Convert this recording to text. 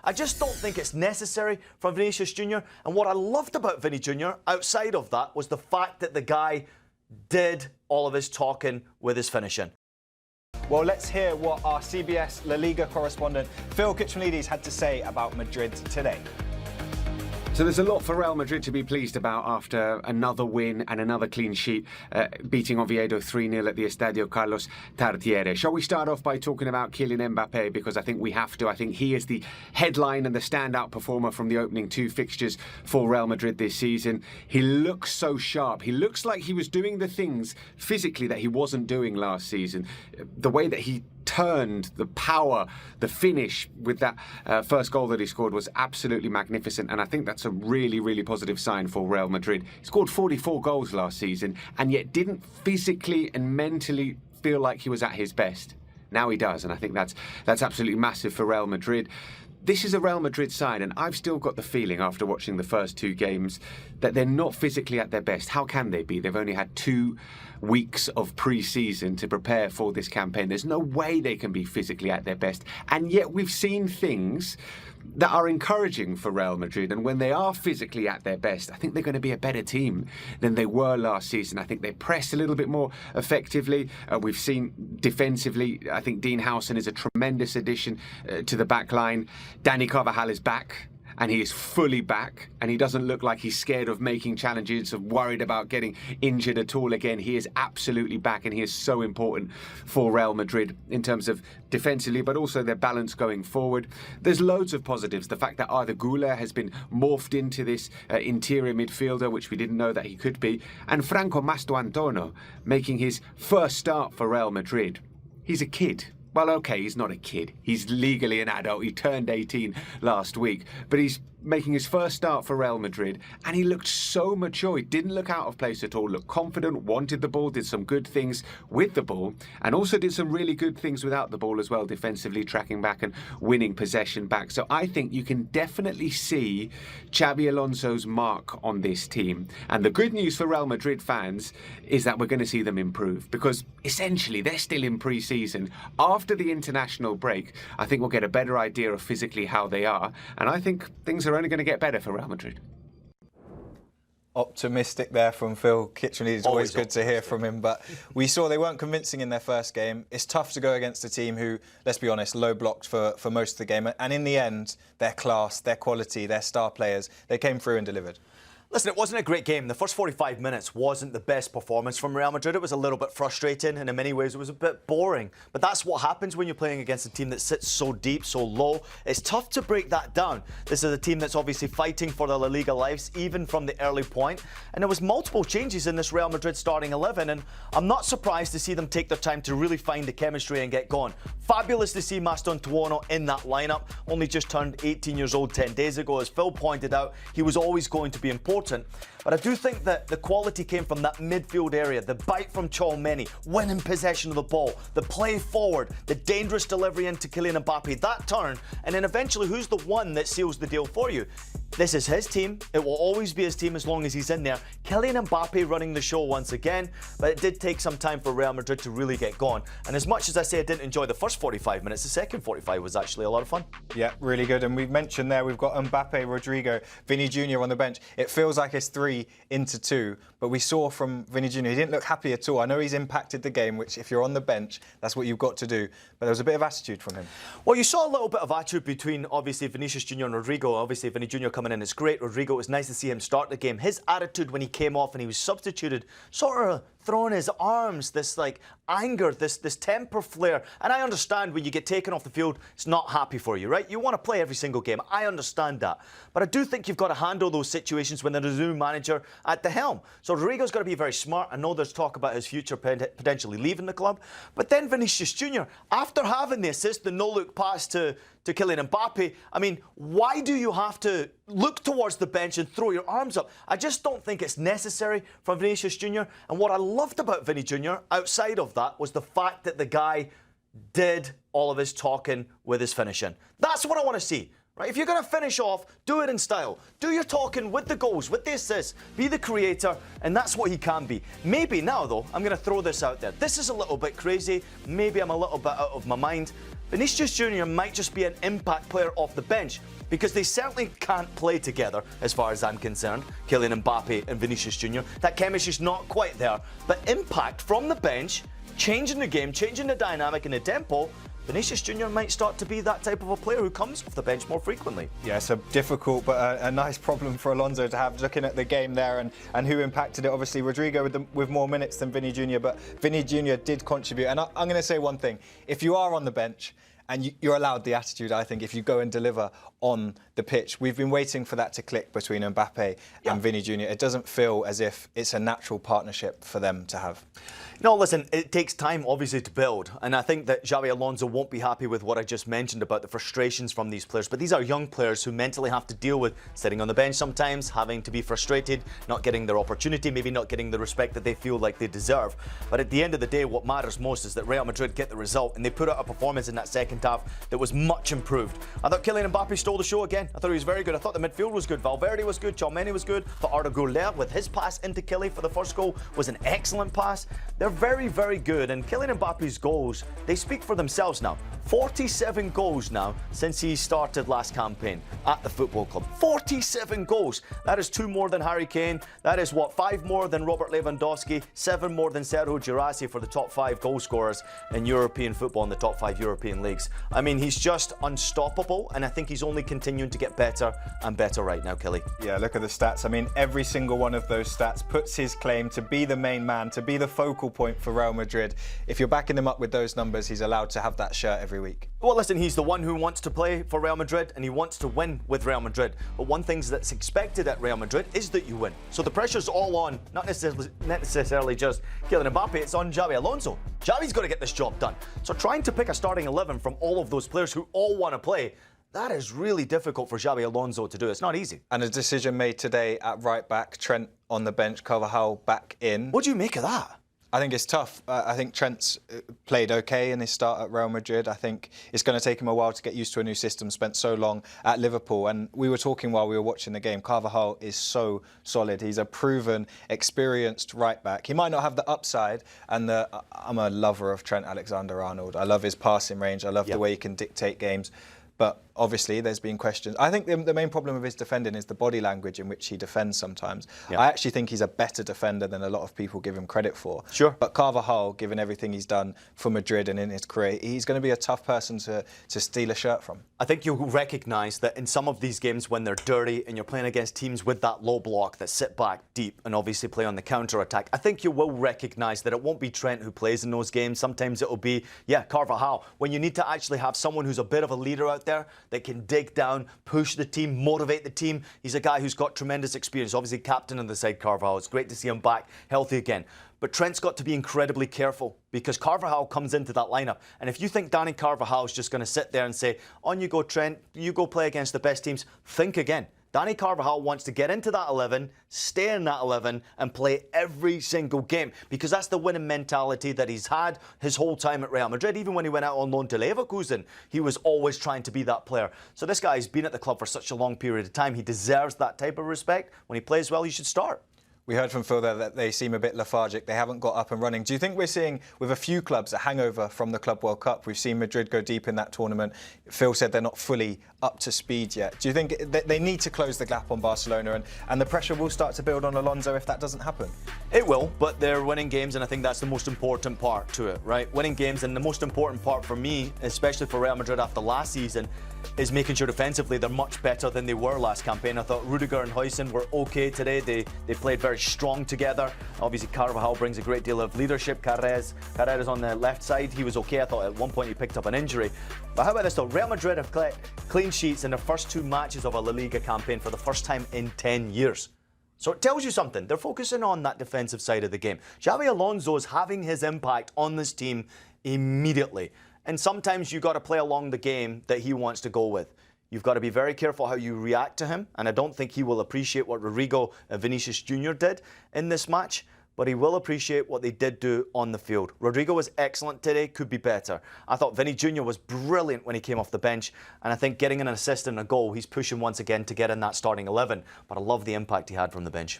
I just don't think it's necessary from Vinicius Jr. And what I loved about Vini Jr. outside of that was the fact that the guy did all of his talking with his finishing. Well, let's hear what our CBS La Liga correspondent Phil Kitromilides had to say about Madrid today. So there's a lot for Real Madrid to be pleased about after another win and another clean sheet, beating Oviedo 3-0 at the Estadio Carlos Tartiere. Shall we start off by talking about Kylian Mbappé? Because I think we have to. I think he is the headline and the standout performer from the opening two fixtures for Real Madrid this season. He looks so sharp. He looks like he was doing the things physically that he wasn't doing last season. The way that he turned, the power, the finish with that first goal that he scored was absolutely magnificent, and I think that's a really, really positive sign for Real Madrid. He scored 44 goals last season and yet didn't physically and mentally feel like he was at his best. Now he does, and I think that's absolutely massive for Real Madrid. This is a Real Madrid side, and I've still got the feeling after watching the first two games that they're not physically at their best. How can they be? They've only had 2 weeks of pre-season to prepare for this campaign. There's no way they can be physically at their best. And yet we've seen things that are encouraging for Real Madrid, and when they are physically at their best, I think they're going to be a better team than they were last season. I think they press a little bit more effectively. We've seen defensively, I think Dean Howson is a tremendous addition to the back line. Dani Carvajal is back, and he is fully back, and he doesn't look like he's scared of making challenges, of worried about getting injured at all again. He is absolutely back, and he is so important for Real Madrid in terms of defensively, but also their balance going forward. There's loads of positives. The fact that Arda Güler has been morphed into this interior midfielder, which we didn't know that he could be, and Franco Mastoantuono making his first start for Real Madrid. He's a kid. Well, okay, he's not a kid. He's legally an adult. He turned 18 last week. But he's making his first start for Real Madrid, and he looked so mature. He didn't look out of place at all, looked confident, wanted the ball, did some good things with the ball, and also did some really good things without the ball as well, defensively, tracking back and winning possession back. So I think you can definitely see Xabi Alonso's mark on this team. And the good news for Real Madrid fans is that we're going to see them improve, because essentially they're still in pre-season. After the international break, I think we'll get a better idea of physically how they are, and I think things are only going to get better for Real Madrid. Optimistic there from Phil Kitromilides. It's always good to hear from him, but we saw they weren't convincing in their first game. It's tough to go against a team who, let's be honest, low blocked for most of the game, and in the end, their class, their quality, their star players, they came through and delivered. Listen, it wasn't a great game. The first 45 minutes wasn't the best performance from Real Madrid. It was a little bit frustrating, and in many ways it was a bit boring. But that's what happens when you're playing against a team that sits so deep, so low. It's tough to break that down. This is a team that's obviously fighting for the La Liga lives, even from the early point. And there was multiple changes in this Real Madrid starting 11, and I'm not surprised to see them take their time to really find the chemistry and get going. Fabulous to see Mastoantuono in that lineup. Only just turned 18 years old 10 days ago. As Phil pointed out, he was always going to be important. But I do think that the quality came from that midfield area, the bite from Tchouaméni, winning possession of the ball, the play forward, the dangerous delivery into Kylian Mbappé, that turn, and then eventually who's the one that seals the deal for you? This is his team. It will always be his team as long as he's in there. Kylian Mbappé running the show once again, but it did take some time for Real Madrid to really get going. And as much as I say I didn't enjoy the first 45 minutes, the second 45 was actually a lot of fun. Yeah, really good. And we've mentioned there, we've got Mbappé, Rodrigo, Vini Jr on the bench. It feels like it's 3 into 2, but we saw from Vini Jr, he didn't look happy at all. I know he's impacted the game, which if you're on the bench, that's what you've got to do. But there was a bit of attitude from him. Well, you saw a little bit of attitude between, obviously, Vinicius Jr and Rodrigo. Obviously, Vini Jr coming in is great. Rodrigo, it was nice to see him start the game. His attitude when he came off and he was substituted, sort of throwing his arms, this like anger, this temper flare. And I understand when you get taken off the field, it's not happy for you, right? You want to play every single game. I understand that. But I do think you've got to handle those situations when there's a new manager at the helm. So Rodrigo's got to be very smart. I know there's talk about his future potentially leaving the club. But then Vinicius Jr, after having the assist, the no-look pass to Kylian Mbappé, I mean, why do you have to look towards the bench and throw your arms up? I just don't think it's necessary from Vinicius Jr. And what I loved about Vini Jr, outside of that, was the fact that the guy did all of his talking with his finishing. That's what I want to see. Right? If you're going to finish off, do it in style. Do your talking with the goals, with the assists. Be the creator, and that's what he can be. Maybe now, though, I'm going to throw this out there. This is a little bit crazy. Maybe I'm a little bit out of my mind. Vinicius Jr might just be an impact player off the bench, because they certainly can't play together, as far as I'm concerned, Kylian Mbappé and Vinicius Jr. That chemistry's not quite there, but impact from the bench, changing the game, changing the dynamic and the tempo, Vinicius Jr might start to be that type of a player who comes off the bench more frequently. Yeah, it's a difficult but a nice problem for Alonso to have, looking at the game there and who impacted it. Obviously, Rodrigo with more minutes than Vini Jr, but Vini Jr did contribute. And I'm going to say one thing. If you are on the bench, and you're allowed the attitude, I think, if you go and deliver on the pitch. We've been waiting for that to click between Mbappé and Vini Jr. It doesn't feel as if it's a natural partnership for them to have. No, listen, it takes time, obviously, to build. And I think that Xabi Alonso won't be happy with what I just mentioned about the frustrations from these players. But these are young players who mentally have to deal with sitting on the bench sometimes, having to be frustrated, not getting their opportunity, maybe not getting the respect that they feel like they deserve. But at the end of the day, what matters most is that Real Madrid get the result, and they put out a performance in that second half that was much improved. I thought Kylian Mbappé stole the show again. I thought he was very good. I thought the midfield was good. Valverde was good. Tchouaméni was good. I thought Arda Güler, with his pass into Kylian for the first goal, was an excellent pass. They're very, very good. And Kylian Mbappe's goals, they speak for themselves now. 47 goals now since he started last campaign at the football club. 47 goals. That is 2 more than Harry Kane. That is, what, 5 more than Robert Lewandowski, 7 more than Sergio Girassi for the top 5 goal scorers in European football in the top 5 European leagues. I mean, he's just unstoppable, and I think he's only continuing to get better and better right now, Killy. Yeah, look at the stats. I mean, every single one of those stats puts his claim to be the main man, to be the focal point for Real Madrid. If you're backing him up with those numbers, he's allowed to have that shirt every week. Well, listen, he's the one who wants to play for Real Madrid, and he wants to win with Real Madrid. But one thing that's expected at Real Madrid is that you win. So the pressure's all on, not necessarily just Kylian Mbappé, it's on Xabi Alonso. Xabi's got to get this job done. So trying to pick a starting 11 from all of those players who all want to play, that is really difficult for Xabi Alonso to do. It's not easy. And a decision made today at right back, Trent on the bench, Carvajal back in. What do you make of that? I think it's tough. I think Trent's played okay in his start at Real Madrid. I think it's going to take him a while to get used to a new system, spent so long at Liverpool. And we were talking while we were watching the game, Carvajal is so solid. He's a proven, experienced right back. He might not have the upside, and I'm a lover of Trent Alexander-Arnold. I love his passing range. I love the way he can dictate games. But obviously, there's been questions. I think the main problem of his defending is the body language in which he defends sometimes. I actually think he's a better defender than a lot of people give him credit for. Sure. But Carvajal, given everything he's done for Madrid and in his career, he's going to be a tough person to steal a shirt from. I think you'll recognise that in some of these games when they're dirty and you're playing against teams with that low block that sit back deep and obviously play on the counter-attack, I think you will recognise that it won't be Trent who plays in those games. Sometimes it'll be, Carvajal. When you need to actually have someone who's a bit of a leader out there that can dig down, push the team, motivate the team. He's a guy who's got tremendous experience. Obviously, captain on the side, Carvajal. It's great to see him back healthy again. But Trent's got to be incredibly careful because Carvajal comes into that lineup. And if you think Dani Carvajal is just going to sit there and say, on you go, Trent, you go play against the best teams, think again. Dani Carvajal wants to get into that 11, stay in that 11, and play every single game because that's the winning mentality that he's had his whole time at Real Madrid. Even when he went out on loan to Leverkusen, he was always trying to be that player. So this guy's been at the club for such a long period of time. He deserves that type of respect. When he plays well, he should start. We heard from Phil there that they seem a bit lethargic. They haven't got up and running. Do you think we're seeing, with a few clubs, a hangover from the Club World Cup? We've seen Madrid go deep in that tournament. Phil said they're not fully up to speed yet. Do you think they need to close the gap on Barcelona and the pressure will start to build on Alonso if that doesn't happen? It will, but they're winning games, and I think that's the most important part to it, right? Winning games, and the most important part for me, especially for Real Madrid after last season, is making sure defensively they're much better than they were last campaign. I thought Rudiger and Huijsen were okay today. They played very strong together. Obviously, Carvajal brings a great deal of leadership. Carreras on the left side, he was okay. I thought at one point he picked up an injury. But how about this though? Real Madrid have clean sheets in their first 2 matches of a La Liga campaign for the first time in 10 years. So it tells you something. They're focusing on that defensive side of the game. Xabi Alonso is having his impact on this team immediately. And sometimes you've got to play along the game that he wants to go with. You've got to be very careful how you react to him. And I don't think he will appreciate what Rodrigo and Vinicius Jr did in this match, but he will appreciate what they did do on the field. Rodrigo was excellent today, could be better. I thought Vini Jr was brilliant when he came off the bench, and I think getting an assist and a goal, he's pushing once again to get in that starting 11. But I love the impact he had from the bench.